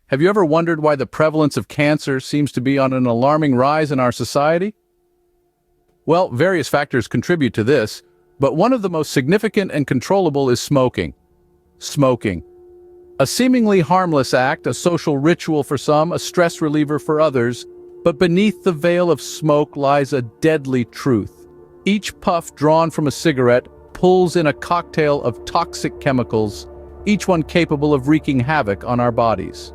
Have you ever wondered why the prevalence of cancer seems to be on an alarming rise in our society? Well, various factors contribute to this, but one of the most significant and controllable is smoking. Smoking. A seemingly harmless act, a social ritual for some, a stress reliever for others, but beneath the veil of smoke lies a deadly truth. Each puff drawn from a cigarette pulls in a cocktail of toxic chemicals, each one capable of wreaking havoc on our bodies.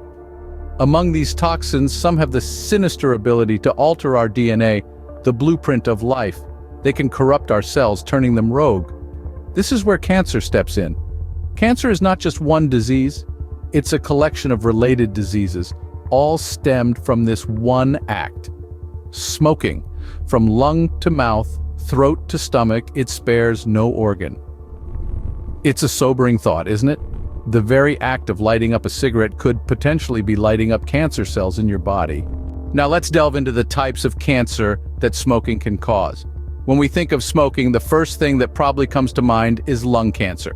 Among these toxins, some have the sinister ability to alter our DNA, the blueprint of life. They can corrupt our cells, turning them rogue. This is where cancer steps in. Cancer is not just one disease, it's a collection of related diseases, all stemmed from this one act. Smoking. From lung to mouth, throat to stomach, it spares no organ. It's a sobering thought, isn't it? The very act of lighting up a cigarette could potentially be lighting up cancer cells in your body. Now let's delve into the types of cancer that smoking can cause. When we think of smoking, the first thing that probably comes to mind is lung cancer,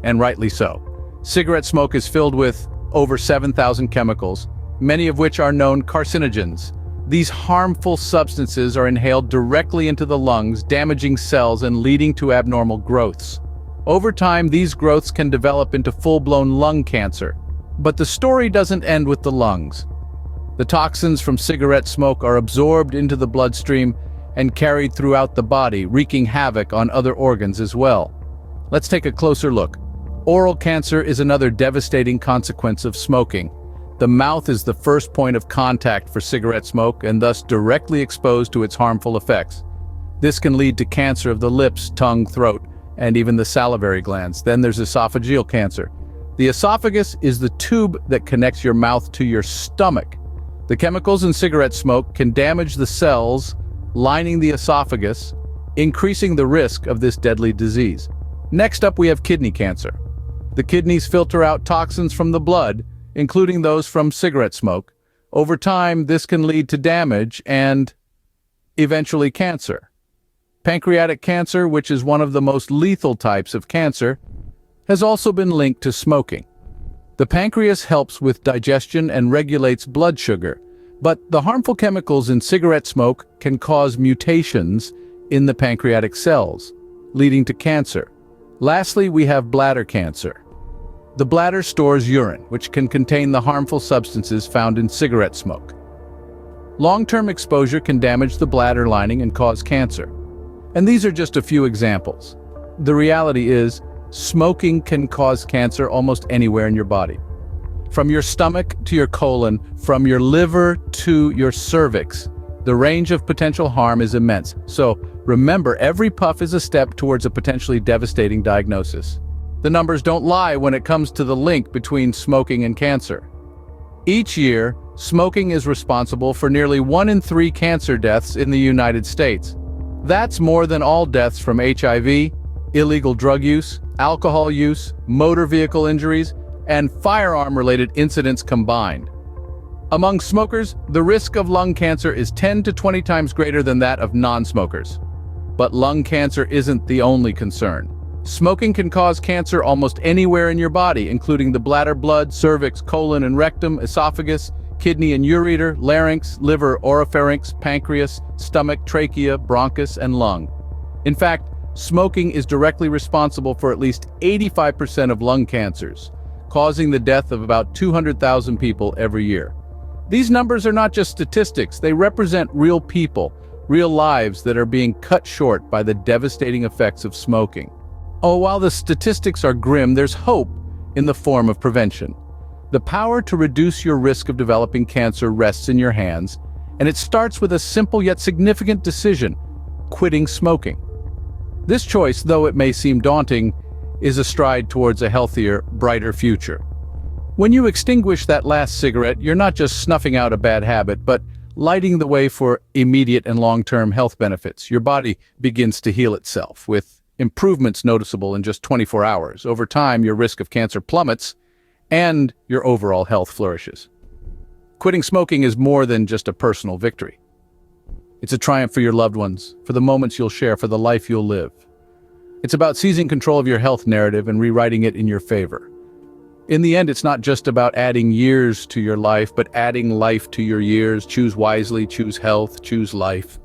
and rightly so. Cigarette smoke is filled with over 7,000 chemicals, many of which are known carcinogens. These harmful substances are inhaled directly into the lungs, damaging cells and leading to abnormal growths. Over time, these growths can develop into full-blown lung cancer. But the story doesn't end with the lungs. The toxins from cigarette smoke are absorbed into the bloodstream and carried throughout the body, wreaking havoc on other organs as well. Let's take a closer look. Oral cancer is another devastating consequence of smoking. The mouth is the first point of contact for cigarette smoke and thus directly exposed to its harmful effects. This can lead to cancer of the lips, tongue, throat, and even the salivary glands. Then there's esophageal cancer. The esophagus is the tube that connects your mouth to your stomach. The chemicals in cigarette smoke can damage the cells lining the esophagus, increasing the risk of this deadly disease. Next up, we have kidney cancer. The kidneys filter out toxins from the blood, including those from cigarette smoke. Over time, this can lead to damage and eventually cancer. Pancreatic cancer, which is one of the most lethal types of cancer, has also been linked to smoking. The pancreas helps with digestion and regulates blood sugar, but the harmful chemicals in cigarette smoke can cause mutations in the pancreatic cells, leading to cancer. Lastly, we have bladder cancer. The bladder stores urine, which can contain the harmful substances found in cigarette smoke. Long-term exposure can damage the bladder lining and cause cancer. And these are just a few examples. The reality is, smoking can cause cancer almost anywhere in your body. From your stomach to your colon, from your liver to your cervix, the range of potential harm is immense. So remember, every puff is a step towards a potentially devastating diagnosis. The numbers don't lie when it comes to the link between smoking and cancer. Each year, smoking is responsible for nearly 1 in 3 cancer deaths in the United States. That's more than all deaths from HIV, illegal drug use, alcohol use, motor vehicle injuries, and firearm-related incidents combined. Among smokers, the risk of lung cancer is 10 to 20 times greater than that of non-smokers. But lung cancer isn't the only concern. Smoking can cause cancer almost anywhere in your body, including the bladder, blood, cervix, colon and rectum, esophagus, kidney and ureter, larynx, liver, oropharynx, pancreas, stomach, trachea, bronchus, and lung. In fact, smoking is directly responsible for at least 85% of lung cancers, causing the death of about 200,000 people every year. These numbers are not just statistics, they represent real people, real lives that are being cut short by the devastating effects of smoking. Oh, while the statistics are grim, there's hope in the form of prevention. The power to reduce your risk of developing cancer rests in your hands, and it starts with a simple yet significant decision: quitting smoking. This choice, though it may seem daunting, is a stride towards a healthier, brighter future. When you extinguish that last cigarette, you're not just snuffing out a bad habit, but lighting the way for immediate and long-term health benefits. Your body begins to heal itself, with improvements noticeable in just 24 hours. Over time, your risk of cancer plummets, and your overall health flourishes. Quitting smoking is more than just a personal victory. It's a triumph for your loved ones, for the moments you'll share, for the life you'll live. It's about seizing control of your health narrative and rewriting it in your favor. In the end, it's not just about adding years to your life, but adding life to your years. Choose wisely, choose health, choose life.